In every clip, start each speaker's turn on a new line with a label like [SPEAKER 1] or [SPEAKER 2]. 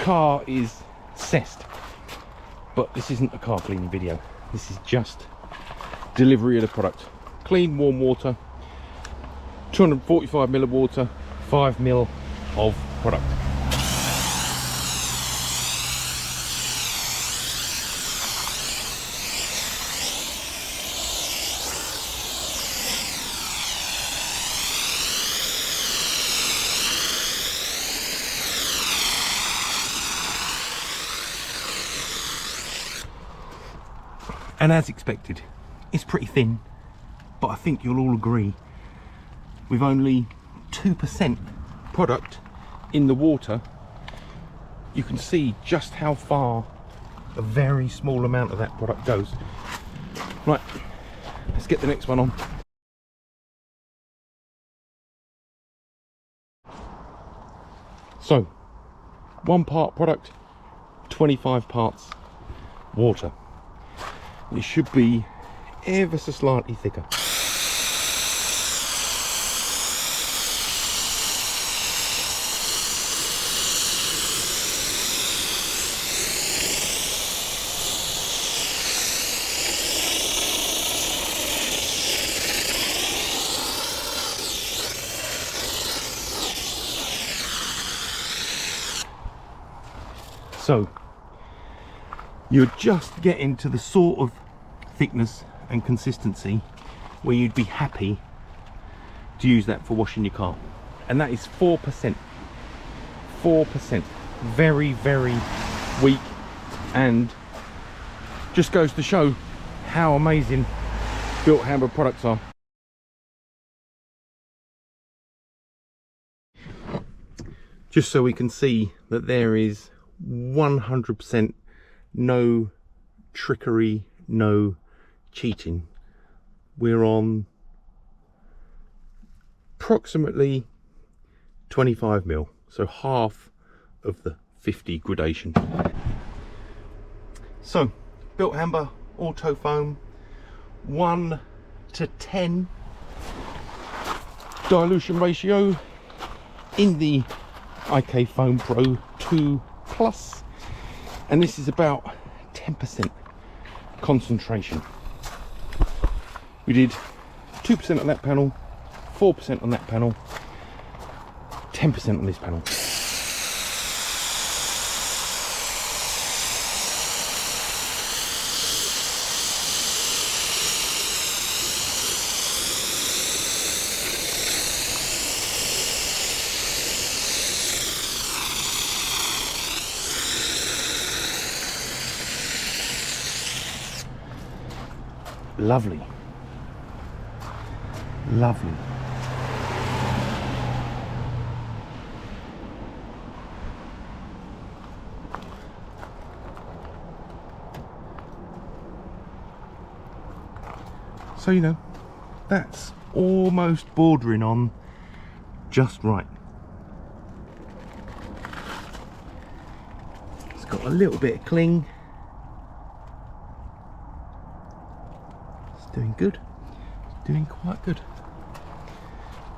[SPEAKER 1] car is cessed, but this isn't a car cleaning video. This is just delivery of the product. Clean warm water, 245 ml of water, 5 ml of product. And as expected, it's pretty thin, but I think you'll all agree with only 2% product in the water, you can see just how far a very small amount of that product goes. Right, let's get the next one on. So, 1 part product, 25 parts water. It should be ever so slightly thicker. So you're just getting to the sort of thickness and consistency where you'd be happy to use that for washing your car, and that is 4%. 4%, very, very weak, and just goes to show how amazing Bilt hamber products are. Just so we can see that there is 100% no trickery, no cheating. We're on approximately 25 mil, so half of the 50 gradation. So Bilt hamber auto foam, 1 to 10 dilution ratio in the IK Foam Pro 2 Plus, and this is about 10% concentration. We did 2% on that panel, 4% on that panel, 10% on this panel. Lovely, lovely. So, you know, that's almost bordering on just right. It's got a little bit of cling. Doing good, doing quite good,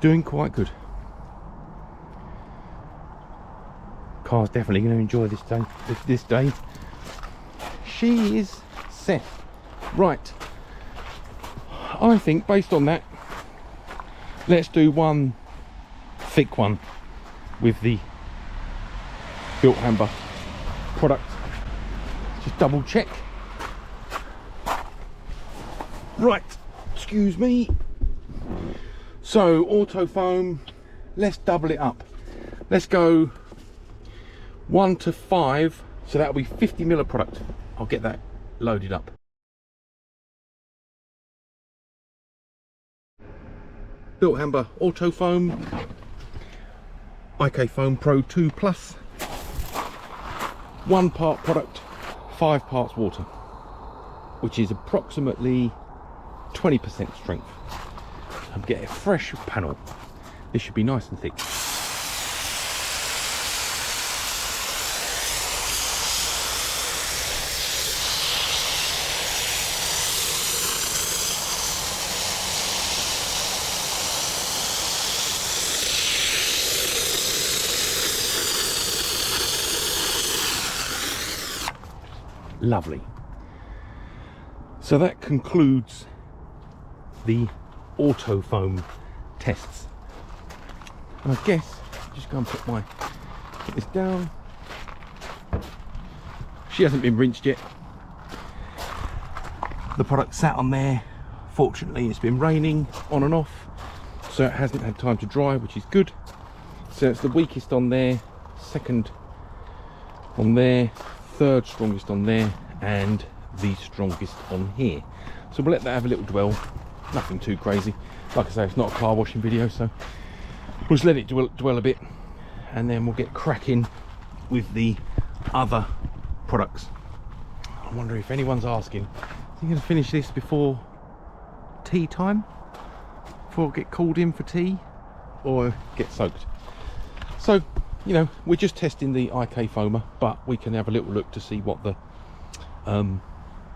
[SPEAKER 1] doing quite good. Car's definitely going to enjoy this day. She is set. Right, I think based on that, let's do one thick one with the Bilt hamber product. Just double check. Right, excuse me. So auto foam, let's double it up. Let's go 1 to 5, so that'll be 50 ml of product. I'll get that loaded up. Bilt hamber auto foam, IK Foam Pro 2 Plus, 1 part product, 5 parts water, which is approximately 20% strength. I'm getting a fresh panel. This should be nice and thick. Lovely. So that concludes the auto foam tests. And I guess just go and put this down. She hasn't been rinsed yet. The product sat on there. Fortunately, it's been raining on and off, so it hasn't had time to dry, which is good. So it's the weakest on there, second on there, third strongest on there, and the strongest on here. So we'll let that have a little dwell. Nothing too crazy. Like I say, it's not a car washing video, so we'll just let it dwell a bit, and then we'll get cracking with the other products. I wonder if anyone's asking, is he going to finish this before tea time? Before I get called in for tea or get soaked? So, you know, we're just testing the IK foamer, but we can have a little look to see what the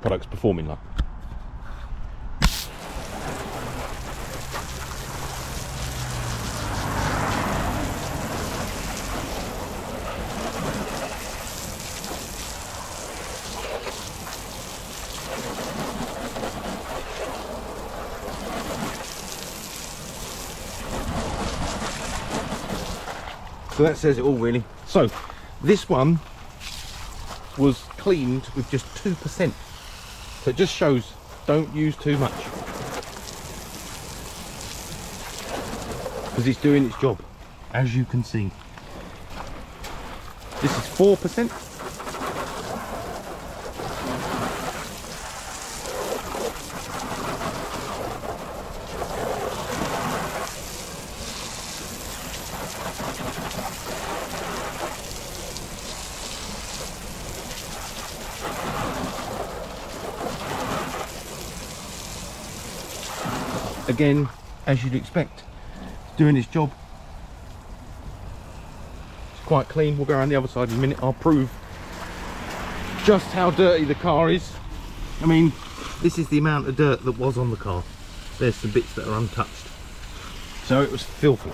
[SPEAKER 1] product's performing like. So that says it all, really. So this one was cleaned with just 2%. So it just shows, don't use too much, because it's doing its job, as you can see. This is 4%. Again, as you'd expect, it's doing its job. It's quite clean. We'll go around the other side in a minute. I'll prove just how dirty the car is. I mean, this is the amount of dirt that was on the car. There's some bits that are untouched. So it was filthy.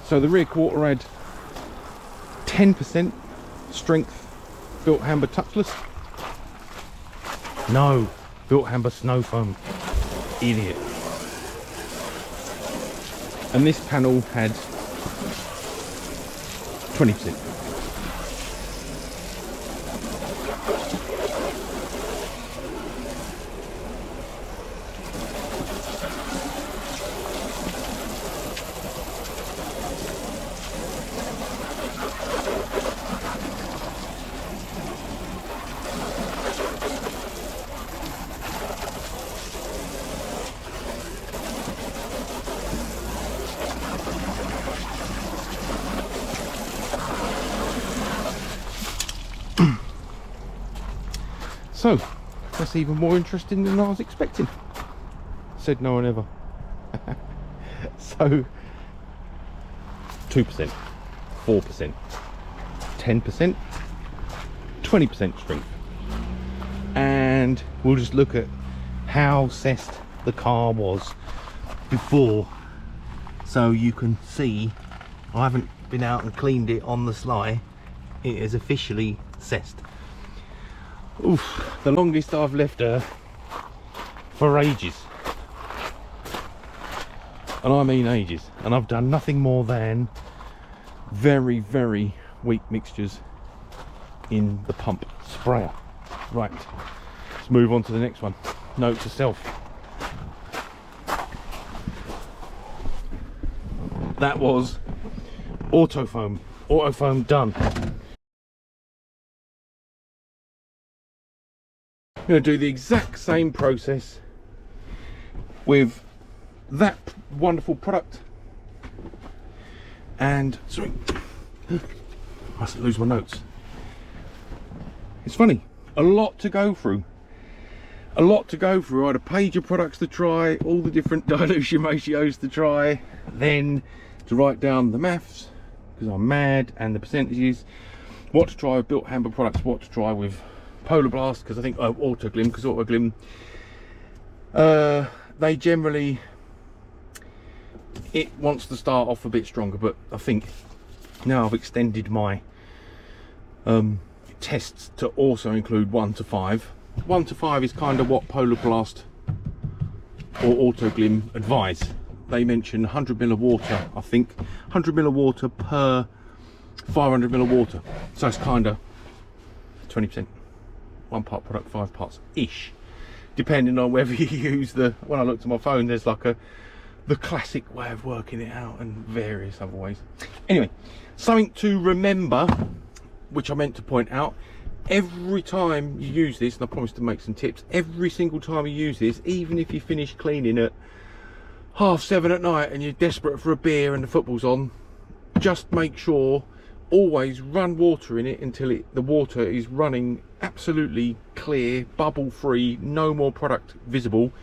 [SPEAKER 1] So the rear quarter had 10% strength Bilt hamber touchless. No, Bilt hamber snow foam. Idiot. And this panel had 20%. So, that's even more interesting than I was expecting. Said no one ever. So, 2%, 4%, 10%, 20% strength. And we'll just look at how cessed the car was before, so you can see I haven't been out and cleaned it on the sly. It is officially cessed. Oof, the longest I've left her for ages, and I mean ages, and I've done nothing more than very, very weak mixtures in the pump sprayer. Right, let's move on to the next one. Note to self, that was auto foam done. I'm going to do the exact same process with that wonderful product. And sorry, I mustn't lose my notes. It's funny, a lot to go through, A lot to go through. I had a page of products to try, all the different dilution ratios to try, then to write down the maths, because I'm mad, and the percentages, what to try with Bilt hamber products, what to try with Polar Blast, because I think Autoglym, because Autoglym, they generally, it wants to start off a bit stronger, but I think now I've extended my tests to also include 1 to 5. 1 to 5 is kind of what Polar Blast or Autoglym advise. They mention 100 ml of water, I think 100 ml of water per 500 ml of water, so it's kind of 20%, 1 part product, 5 parts ish, depending on whether you use the, when I looked at my phone, there's like the classic way of working it out and various other ways. Anyway, something to remember, which I meant to point out, every time you use this, and I promise to make some tips, every single time you use this, even if you finish cleaning at 7:30 at night and you're desperate for a beer and the football's on, just make sure, always run water in it until the water is running absolutely clear, bubble free, no more product visible,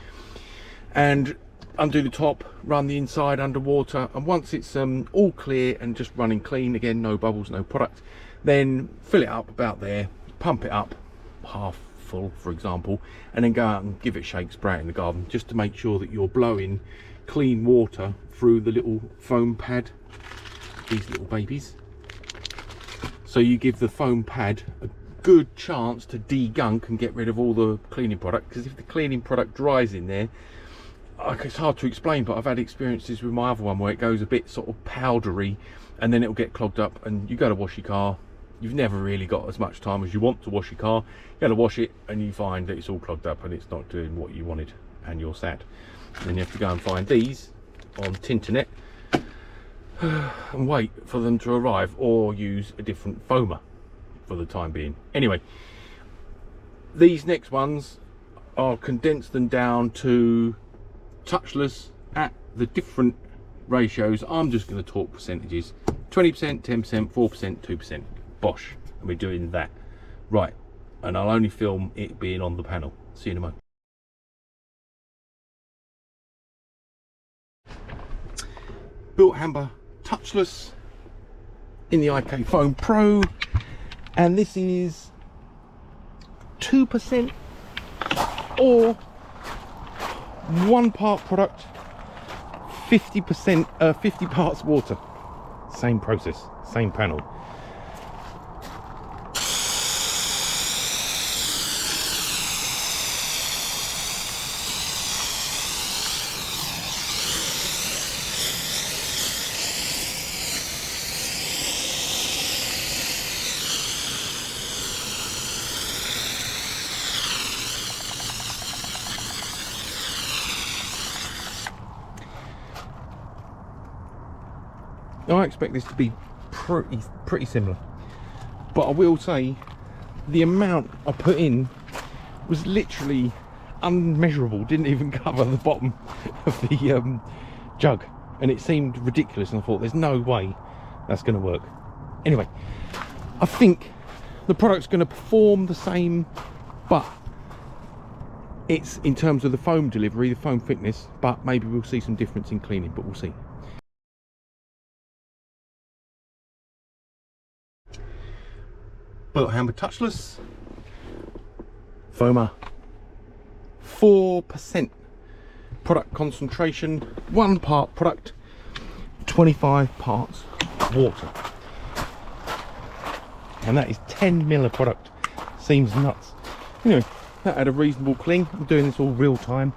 [SPEAKER 1] and undo the top, run the inside underwater, and once it's all clear and just running clean again, no bubbles, no product, then fill it up about there, pump it up half full for example, and then go out and give it a shake, spray it in the garden, just to make sure that you're blowing clean water through the little foam pad, these little babies, so you give the foam pad a good chance to de-gunk and get rid of all the cleaning product, because if the cleaning product dries in there, it's hard to explain, but I've had experiences with my other one where it goes a bit sort of powdery and then it'll get clogged up, and you go to wash your car, you've never really got as much time as you want to wash your car, you go to wash it and you find that it's all clogged up and it's not doing what you wanted, and you're sad. And then you have to go and find these on Tinternet and wait for them to arrive, or use a different foamer for the time being. Anyway, these next ones are condensed and down to touchless at the different ratios. I'm just going to talk percentages: 20%, 10%, 4%, 2%. Bosh, and we're doing that. Right, and I'll only film it being on the panel. See you in a moment. Bilt hamber touchless in the IK Foam Pro, and this is 2% or 1 part product, 50 parts water. Same process, same panel. I expect this to be pretty similar, but I will say the amount I put in was literally unmeasurable, didn't even cover the bottom of the jug, and it seemed ridiculous, and I thought there's no way that's going to work. Anyway, I think the product's going to perform the same, but it's in terms of the foam delivery, the foam thickness, but maybe we'll see some difference in cleaning, but we'll see. Bilt hamber touchless, foamer, 4% product concentration, 1 part product, 25 parts water, and that is 10 ml of product. Seems nuts. Anyway, that had a reasonable cling. I'm doing this all real time.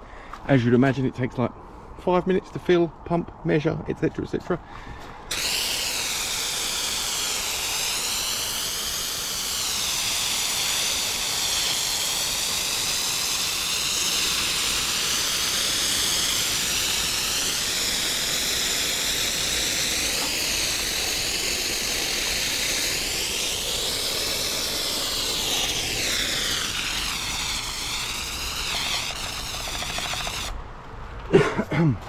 [SPEAKER 1] As you'd imagine, it takes like 5 minutes to fill, pump, measure, etc, etc.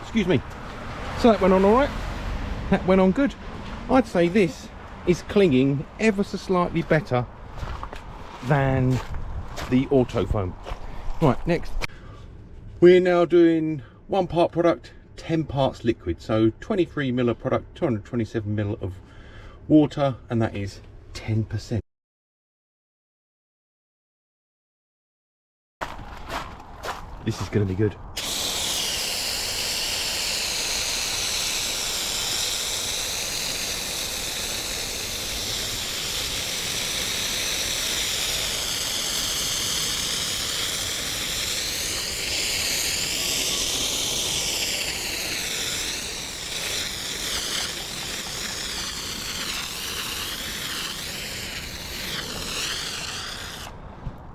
[SPEAKER 1] Excuse me. So that went on all right. That went on good. I'd say this is clinging ever so slightly better than the auto foam. Right, next we're now doing 1 part product, 10 parts liquid, so 23 ml of product, 227 ml of water, and that is 10%. This is going to be good.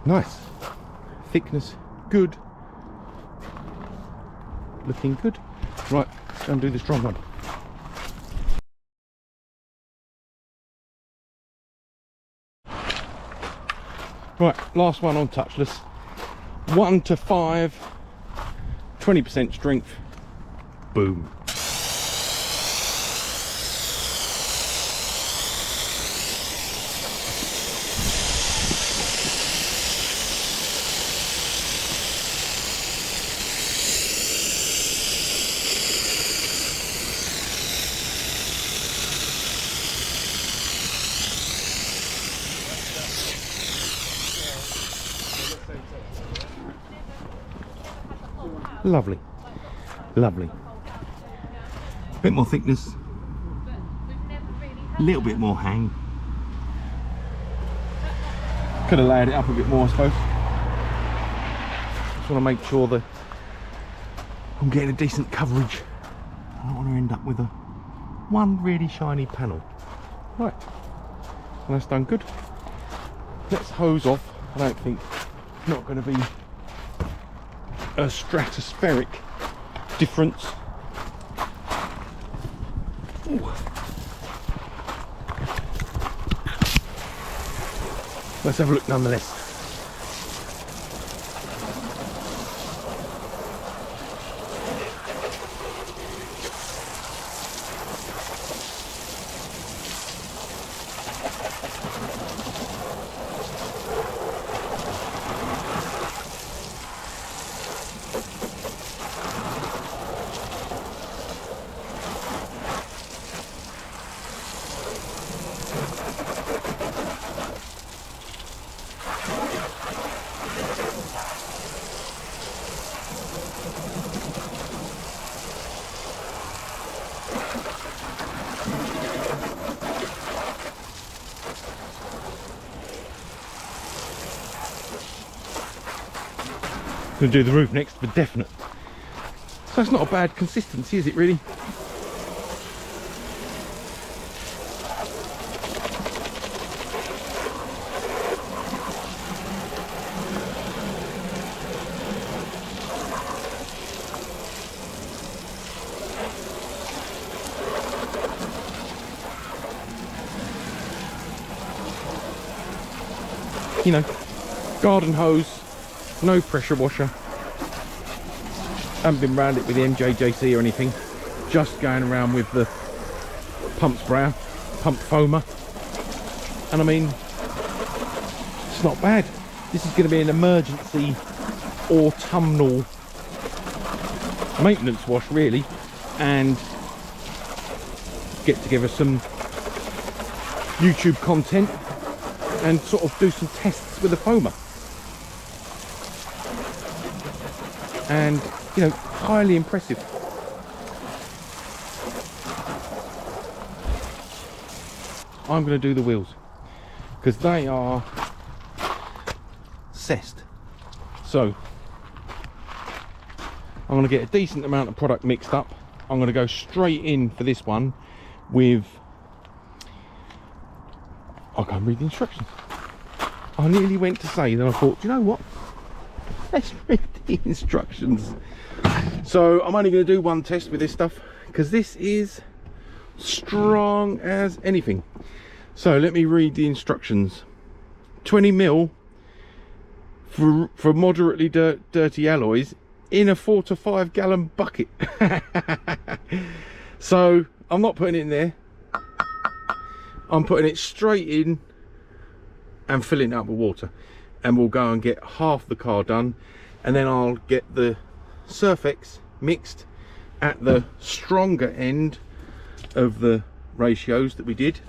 [SPEAKER 1] Nice. Thickness, good. Looking good. Right, let's go and do the strong one. Right, last one on touchless. 1 to 5, 20% strength. Boom. Lovely, lovely. Bit more thickness, a little bit more hang. Could have layered it up a bit more, I suppose. Just want to make sure that I'm getting a decent coverage. I don't want to end up with one really shiny panel. Right, well, that's done good. Let's hose off. I don't think it's not going to be a stratospheric difference. Ooh. Let's have a look nonetheless. Going to do the roof next for definite. So it's not a bad consistency, is it really? You know, garden hose. No pressure washer. Haven't been around it with the MJJC or anything. Just going around with the pump sprayer, pump foamer. And I mean, it's not bad. This is going to be an emergency autumnal maintenance wash really, and get together some YouTube content and sort of do some tests with the foamer. And you know, highly impressive. I'm going to do the wheels because they are cessed, so I'm going to get a decent amount of product mixed up. I'm going to go straight in for this one with, I can't read the instructions. I nearly went to say, then I thought, do you know what, let's read the instructions. So I'm only going to do one test with this stuff because this is strong as anything. So let me read the instructions. 20 mil for moderately dirty alloys in a 4 to 5 gallon bucket. So I'm not putting it in there, I'm putting it straight in and filling it up with water, and we'll go and get half the car done, and then I'll get the surfex mixed at the stronger end of the ratios that we did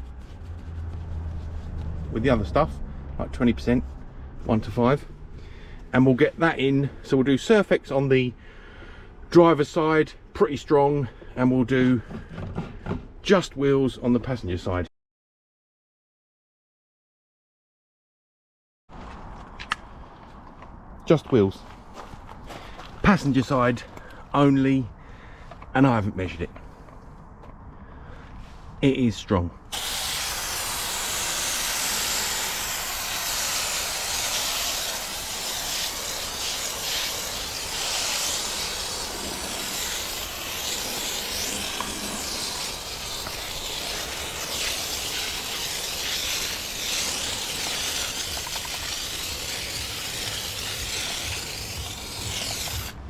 [SPEAKER 1] with the other stuff, like 20%, 1:5, and we'll get that in. So we'll do surfex on the driver's side, pretty strong, and we'll do just wheels on the passenger side. Just wheels, passenger side only, and I haven't measured it. It is strong.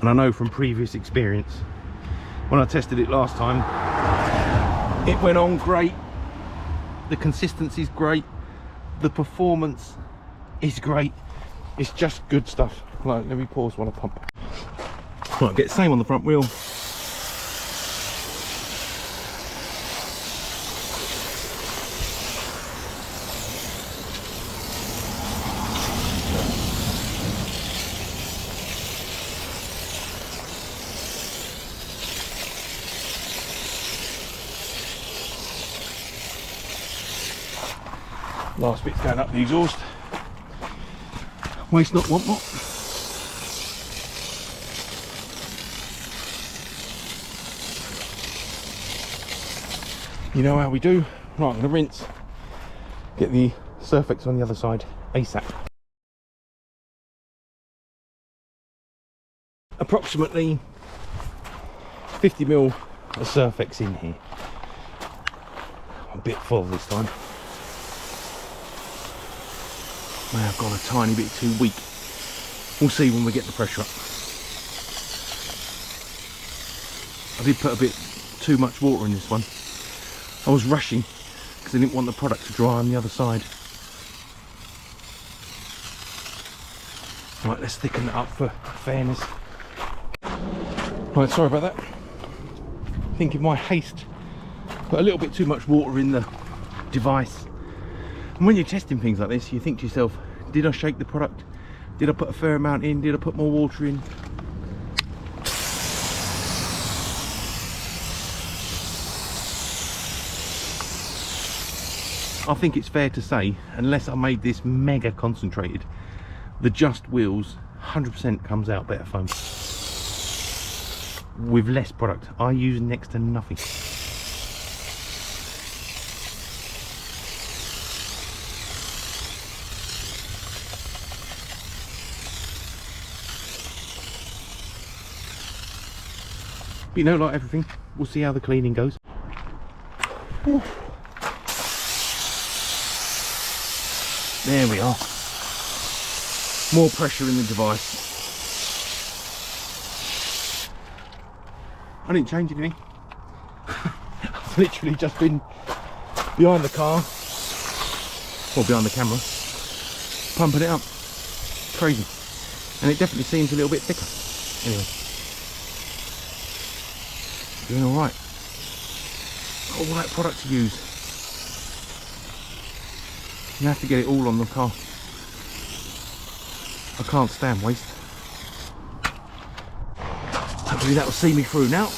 [SPEAKER 1] And I know from previous experience, when I tested it last time, it went on great, the consistency is great, the performance is great, it's just good stuff. Right, let me pause while I pump. Right, get the same on the front wheel. Last bit's going up the exhaust. Waste not, want not. You know how we do. Right, I'm going to rinse. Get the surfex on the other side ASAP. Approximately 50ml of surfex in here. I'm a bit full this time. May have gone a tiny bit too weak. We'll see when we get the pressure up. I did put a bit too much water in this one. I was rushing because I didn't want the product to dry on the other side. Right, let's thicken it up for fairness. Right, sorry about that. I think in my haste, put a little bit too much water in the device. And when you're testing things like this, you think to yourself, did I shake the product? Did I put a fair amount in? Did I put more water in? I think it's fair to say, unless I made this mega concentrated, the Just Wheels 100% comes out better foam. With less product. I use next to nothing. But you know, like everything, we'll see how the cleaning goes. Ooh. There we are. More pressure in the device. I didn't change anything. I've literally just been behind the car, or behind the camera, pumping it up. Crazy. And it definitely seems a little bit thicker. Anyway. Doing alright. All that product to use. You have to get it all on the car. I can't stand waste. Hopefully that will see me through now.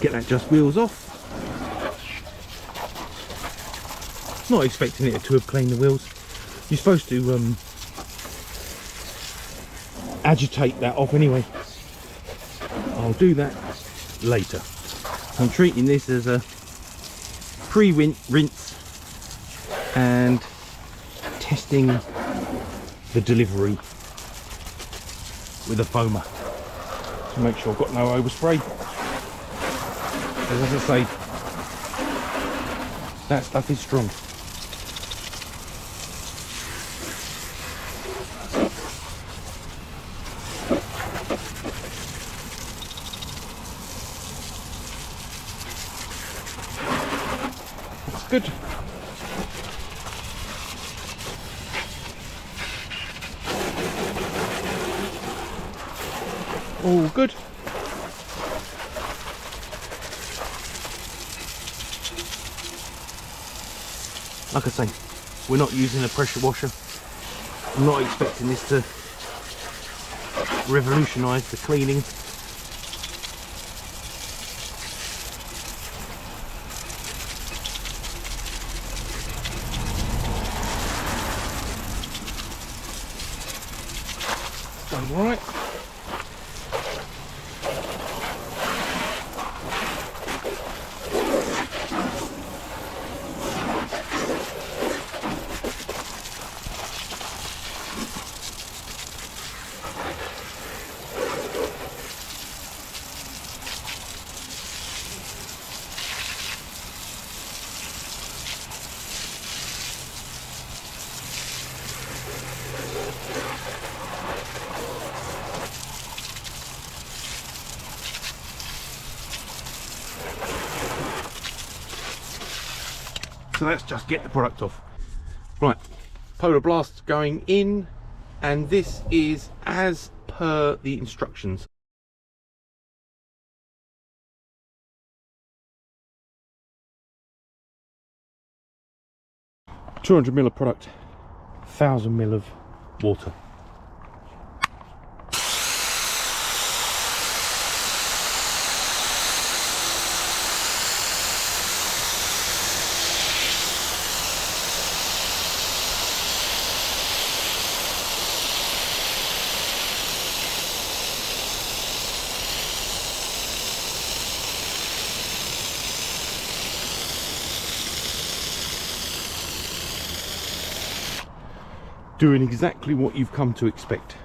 [SPEAKER 1] Get that Just Wheels off. Not expecting it to have cleaned the wheels. You're supposed to agitate that off anyway. I'll do that later. I'm treating this as a pre-rinse and testing the delivery with a foamer to make sure I've got no overspray. As I say, that stuff is strong. It's good. All good. Like I say, we're not using a pressure washer. I'm not expecting this to revolutionise the cleaning. Done all right. So let's just get the product off. Right, Polar Blast going in, and this is as per the instructions. $200 of product, 1,000 ml of water. Doing exactly what you've come to expect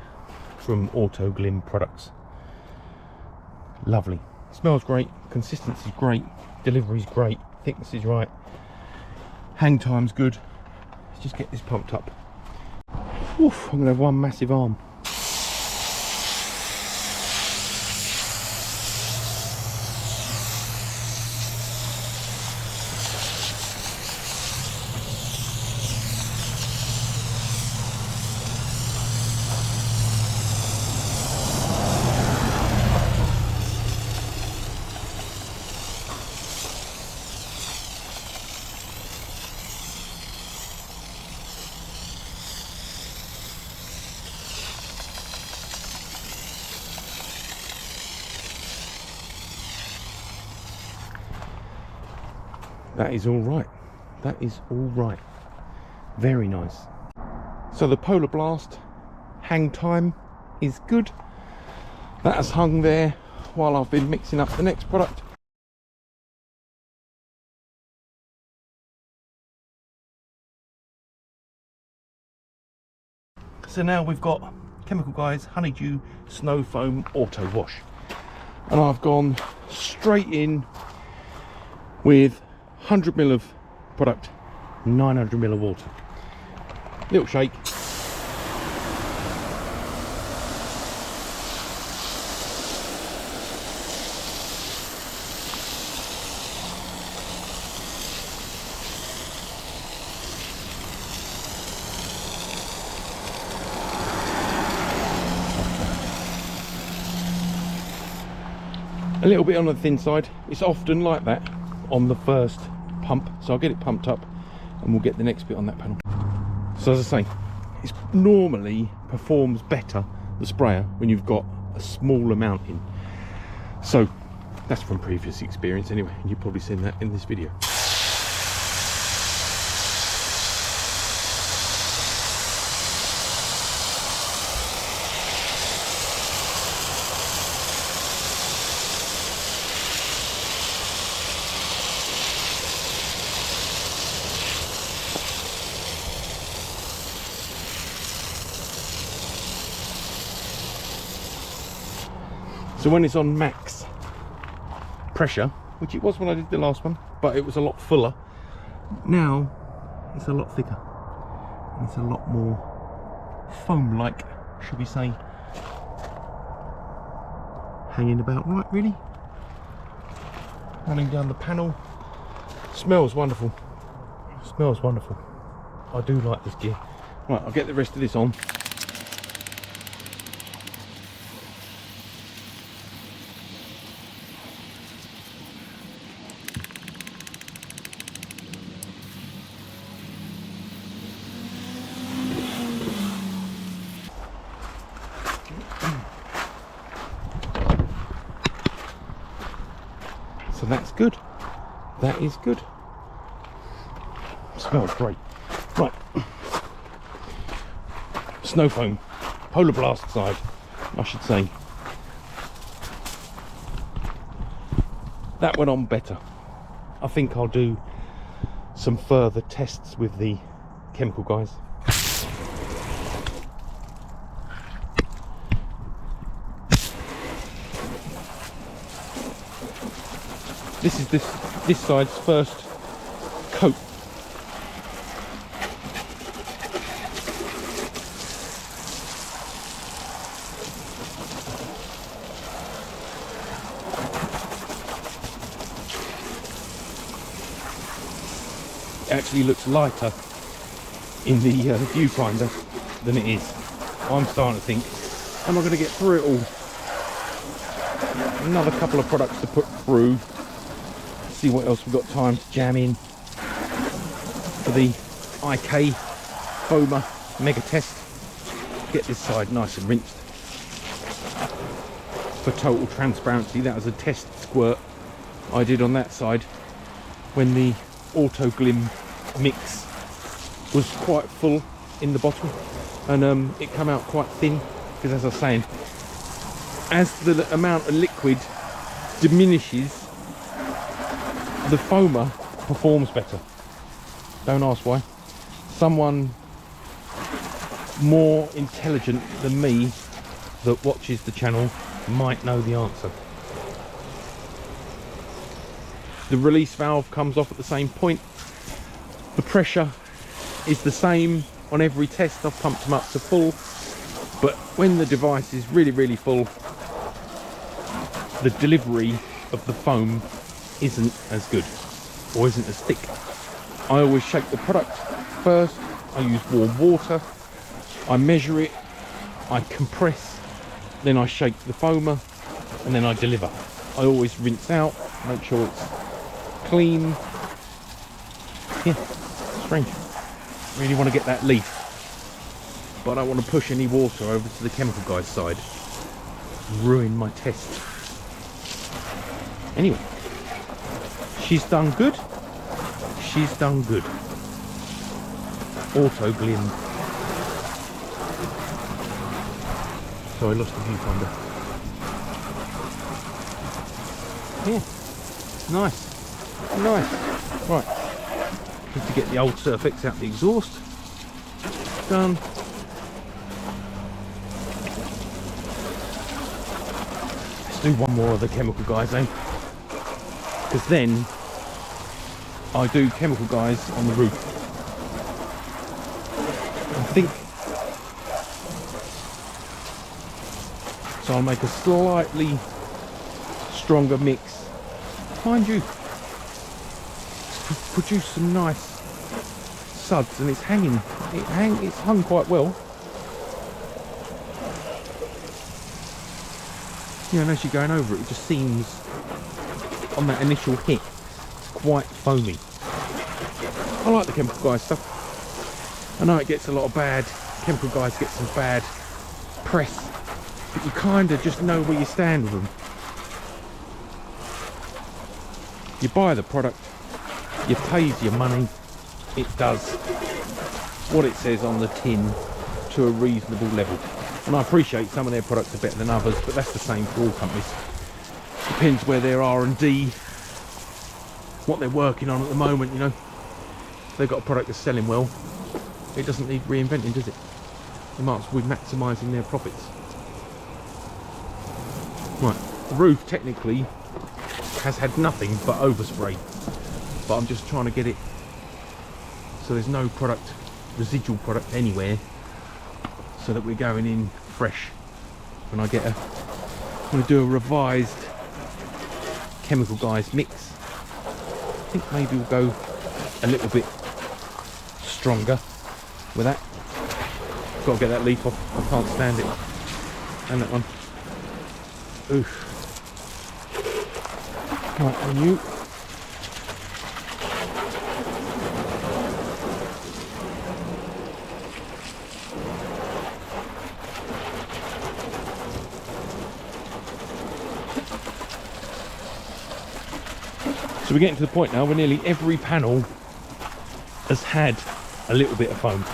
[SPEAKER 1] from Autoglym products. Lovely. Smells great, consistency's great, delivery's great, thickness is right, hang time's good. Let's just get this pumped up. Oof, I'm gonna have one massive arm. That is all right. That is all right. Very nice. So the Polar Blast hang time is good. That has hung there while I've been mixing up the next product. So now we've got Chemical Guys Honeydew Snow Foam Auto Wash, and I've gone straight in with 100 ml of product, 900 ml of water. Little shake. A little bit on the thin side. It's often like that on the first pump, so I'll get it pumped up and we'll get the next bit on that panel. So as I say, it normally performs better, the sprayer, when you've got a small amount in. So that's from previous experience anyway, and you've probably seen that in this video. So when it's on max pressure, which it was when I did the last one, but it was a lot fuller. Now it's a lot thicker. It's a lot more foam-like, should we say, hanging about right, really. Running down the panel. Smells wonderful. Smells wonderful. I do like this gear. Right, I'll get the rest of this on. So that's good. That is good. Smells great. Right. Snow foam. Polar blast side, I should say. That went on better. I think I'll do some further tests with the chemical guys. This is this side's first coat. It actually looks lighter in the viewfinder than it is. I'm starting to think, am I going to get through it all? Another couple of products to put through. See what else we've got time to jam in for the IK Foamer mega test. Get this side nice and rinsed. For total transparency, that was a test squirt I did on that side when the Autoglym mix was quite full in the bottle, and it came out quite thin because, as I was saying, as the amount of liquid diminishes, the foamer performs better. Don't ask why. Someone more intelligent than me that watches the channel might know the answer. The release valve comes off at the same point. The pressure is the same on every test. I've pumped them up to full, but when the device is really full, the delivery of the foam isn't as good, or isn't as thick. I always shake the product first. I use warm water, I measure it, I compress, then I shake the foamer, and then I deliver. I always rinse out, make sure it's clean. Yeah, strange. Really want to get that leaf, but I don't want to push any water over to the chemical guy's side, ruin my test. Anyway, she's done good. She's done good. Autoglym. So I lost the viewfinder. Yeah, nice. Right, need to get the old surfex out the exhaust. Done. Let's do one more of the chemical guys then, because then I do chemical guys on the roof. I think so. I'll make a slightly stronger mix, mind you, to produce some nice suds, and it's hanging. It's hung quite well. You know, and as you're going over it, it just seems on that initial hit it's quite foamy. I like the chemical guys stuff. I know it gets a lot of bad, chemical guys get some bad press, but you kind of just know where you stand with them. You buy the product, you pays your money, it does what it says on the tin to a reasonable level. And I appreciate some of their products are better than others, but that's the same for all companies. Depends where their R&D, what they're working on at the moment, you know. If they've got a product that's selling well, it doesn't need reinventing, does it? They might as well be maximising their profits. Right, the roof technically has had nothing but overspray, but I'm just trying to get it so there's no product, residual product anywhere, so that we're going in fresh when I get I'm going to do a revised Chemical Guys mix. I think maybe we'll go a little bit stronger with that. Got to get that leaf off, I can't stand it. And that one. Oof. Right, and you. So we're getting to the point now where nearly every panel has had a little bit of foam.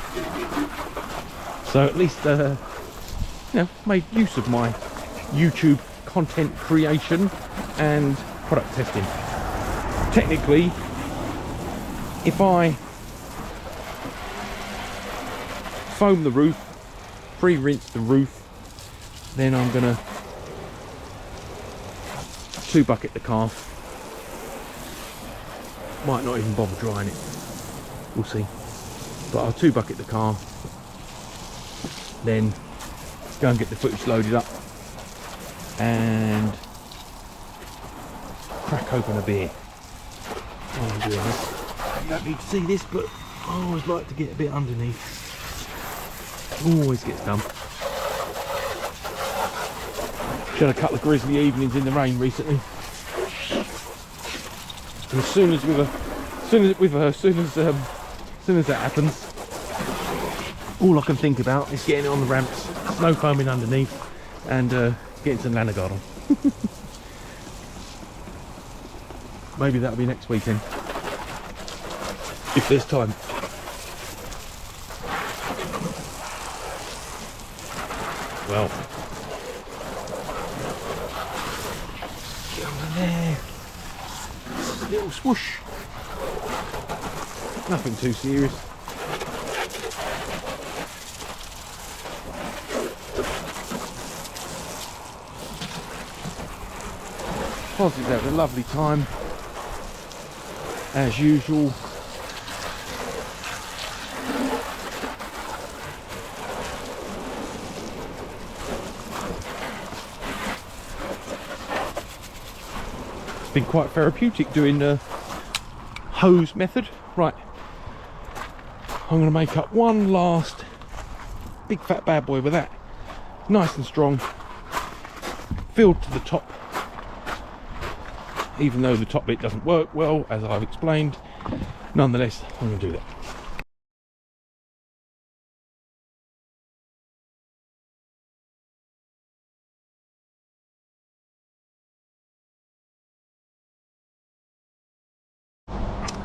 [SPEAKER 1] So at least, you know, made use of my YouTube content creation and product testing. Technically, if I foam the roof, pre-rinse the roof, then I'm gonna 2-bucket the car. Might not even bother drying it, we'll see. But I'll 2-bucket the car, then go and get the footage loaded up and crack open a beer while I'm doing this. You don't need to see this, but I always like to get a bit underneath. Always gets done. Had a couple of grisly evenings in the rain recently. And as soon as that happens, all I can think about is getting it on the ramps, snow foaming underneath, and getting some Lanagard on. Maybe that'll be next weekend, if there's time. Well, get on there. Just a little swoosh. Nothing too serious. Positive's having a lovely time, as usual. It's been quite therapeutic doing the hose method. Right, I'm going to make up one last big fat bad boy with that. Nice and strong, filled to the top, even though the top bit doesn't work well, as I've explained. Nonetheless, I'm going to do that.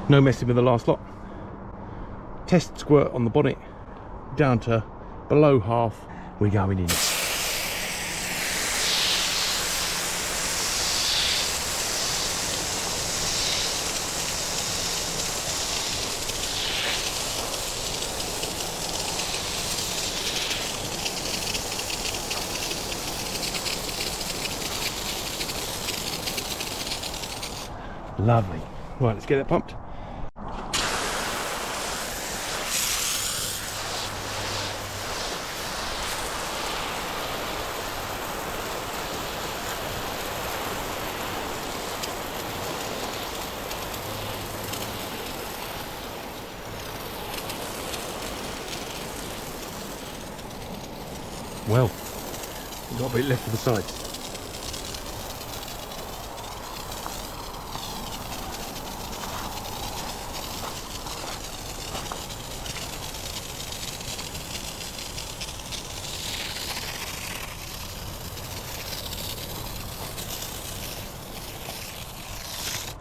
[SPEAKER 1] No messing with the last lot. Test squirt on the bonnet down to below half. We're going in. Lovely. Right, let's get that pumped. Well, we've got a bit left for the sides.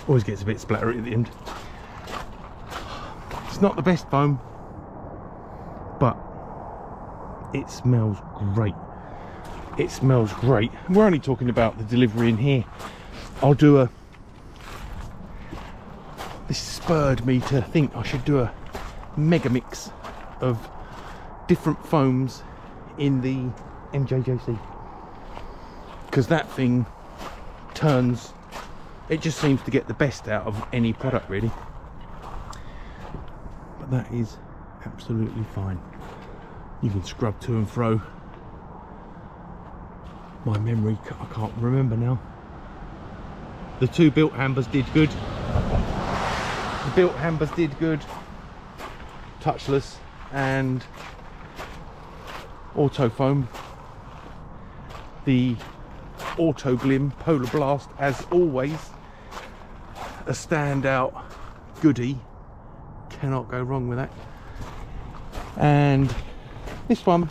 [SPEAKER 1] Always gets a bit splattery at the end. It's not the best foam, but it smells great. It smells great. We're only talking about the delivery in here. This spurred me to think I should do a mega mix of different foams in the MJJC, because that thing turns it just seems to get the best out of any product really. But that is absolutely fine. You can scrub to and fro. My memory, I can't remember now. The two Bilt hammers did good. The Bilt hammers did good. Touchless and auto foam. The Autoglym Polar Blast, as always, a standout goodie. Cannot go wrong with that. And this one,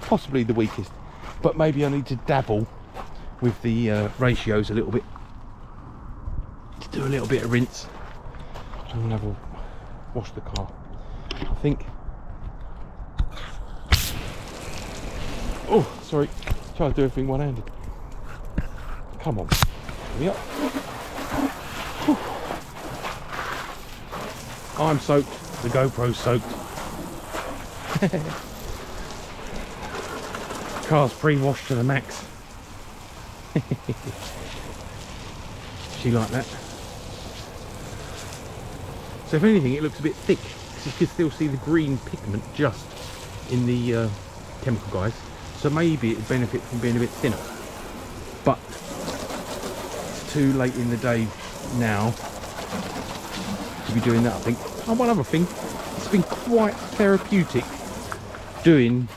[SPEAKER 1] possibly the weakest, but maybe I need to dabble with the ratios a little bit. To do a little bit of rinse. I'm gonna have a wash the car, I think. Oh, sorry. Try to do everything one-handed. Come on. Here we are. Whew. I'm soaked. The GoPro's soaked. Car's pre-washed to the max. She like that. So if anything, it looks a bit thick, because you can still see the green pigment just in the chemical guys. So maybe it'd benefit from being a bit thinner. But it's too late in the day now to be doing that, I think. Oh, one other thing, it's been quite therapeutic doing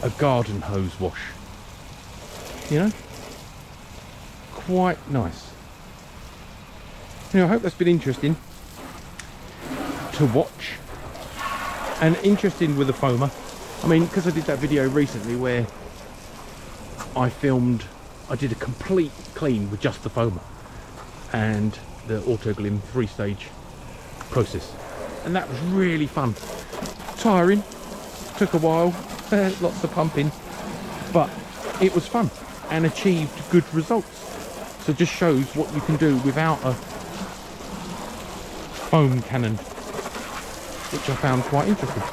[SPEAKER 1] a garden hose wash. You know? Quite nice. Anyway, I hope that's been interesting to watch and interesting with the foamer. I mean, because I did that video recently where I did a complete clean with just the foamer and the Autoglym 3-stage process, and that was really fun. Tiring, took a while, lots of pumping, but it was fun and achieved good results. So it just shows what you can do without a foam cannon, which I found quite interesting.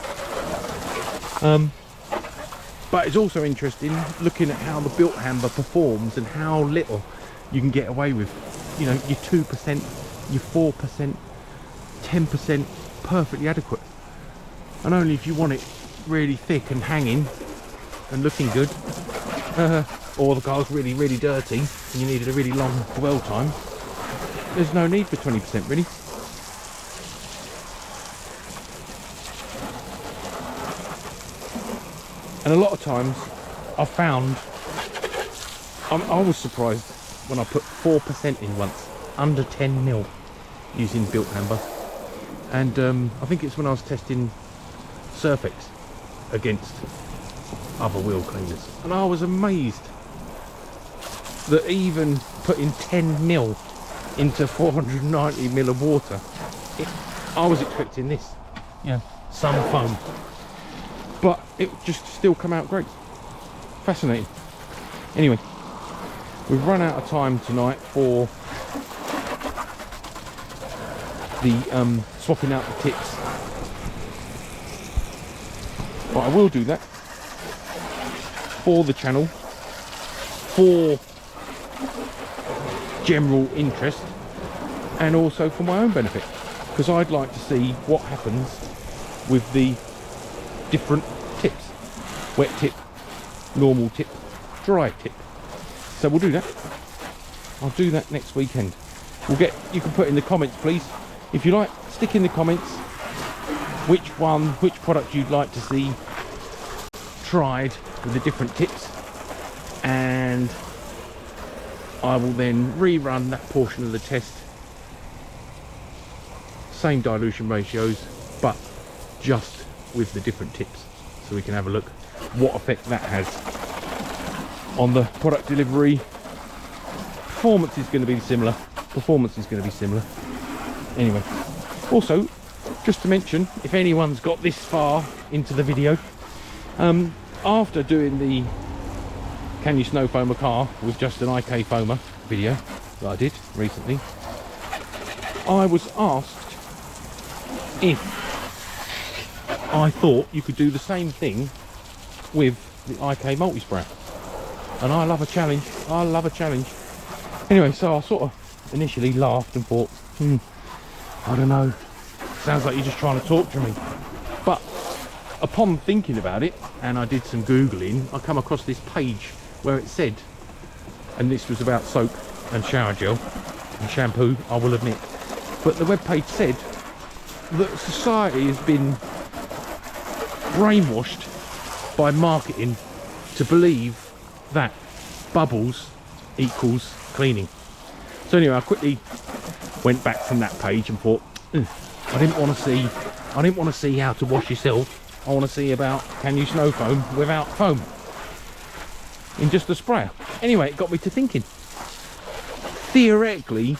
[SPEAKER 1] But it's also interesting looking at how the Bilt hammer performs and how little you can get away with. You know, your 2%, your 4%, 10%, perfectly adequate. And only if you want it really thick and hanging and looking good, or the car's really, really dirty and you needed a really long dwell time, there's no need for 20% really. And a lot of times I've found, I was surprised when I put 4% in once, under 10 mil, using Bilt hammer. And I think it's when I was testing surfex against other wheel cleaners, and I was amazed that even putting 10 mil into 490 mil of water, I was expecting this, yeah, some foam, but it just still come out great. Fascinating. Anyway, we've run out of time tonight for the swapping out the tips, but I will do that for the channel, for general interest, and also for my own benefit, because I'd like to see what happens with the different tips: wet tip, normal tip, dry tip. So we'll do that. I'll do that next weekend. You can put in the comments, please, if you like. Stick in the comments which product you'd like to see tried with the different tips, and I will then rerun that portion of the test, same dilution ratios, but just with the different tips, so we can have a look what effect that has on the product delivery. Performance is going to be similar. Anyway, also, just to mention, if anyone's got this far into the video, after doing the Can You Snow Foam a Car with just an IK foamer video that I did recently, I was asked if I thought you could do the same thing with the IK multi-spray. And I love a challenge. Anyway, so I sort of initially laughed and thought, I don't know, sounds like you're just trying to torture me. But upon thinking about it, and I did some Googling, I come across this page where it said, and this was about soap and shower gel and shampoo, I will admit, but the webpage said that society has been brainwashed by marketing to believe that bubbles equals cleaning. So anyway, I quickly went back from that page and thought, I didn't want to see how to wash yourself. I want to see about, can you snow foam without foam in just a sprayer. Anyway, it got me to thinking, theoretically,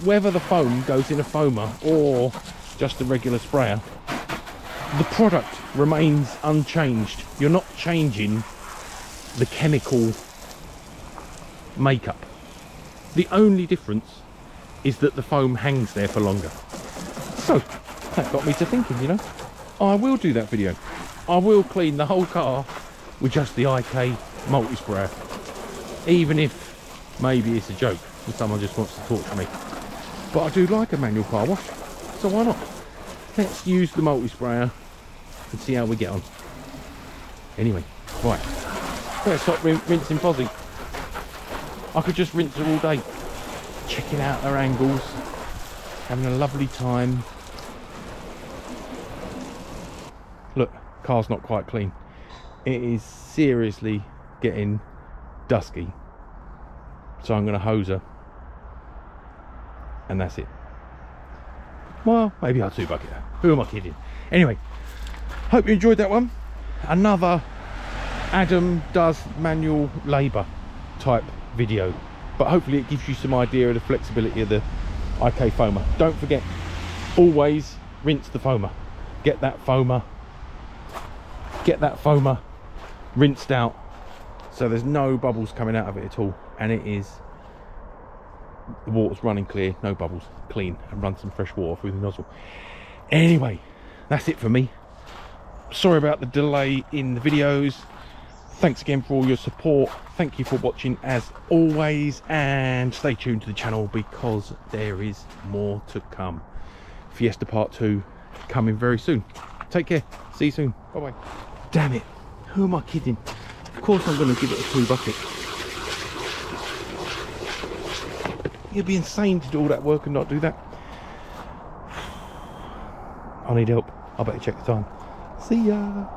[SPEAKER 1] whether the foam goes in a foamer or just a regular sprayer, the product remains unchanged. You're not changing the chemical makeup. The only difference is that the foam hangs there for longer. So that got me to thinking, you know, I will do that video. I will clean the whole car with just the IK multi-sprayer, even if maybe it's a joke and someone just wants to torture me. But I do like a manual car wash, so why not? Let's use the multi-sprayer and see how we get on. Anyway, right, better stop rinsing Fozzie. I could just rinse her all day, checking out her angles, having a lovely time. Look, car's not quite clean. It is seriously getting dusky, so I'm going to hose her, and that's it. Well, maybe I'll 2-bucket her. Who am I kidding? Anyway, hope you enjoyed that one. Another Adam does manual labour type video, but hopefully it gives you some idea of the flexibility of the IK foamer. Don't forget, always rinse the foamer. Get that foamer rinsed out so there's no bubbles coming out of it at all, and it is, the water's running clear, no bubbles, clean, and run some fresh water through the nozzle. Anyway, that's it for me. Sorry about the delay in the videos. Thanks again for all your support. Thank you for watching as always, and stay tuned to the channel because there is more to come. Fiesta Part 2 coming very soon. Take care. See you soon. Bye bye. Damn it. Who am I kidding? Of course I'm going to give it a 2-bucket. You'd be insane to do all that work and not do that. I need help. I better check the time. See ya.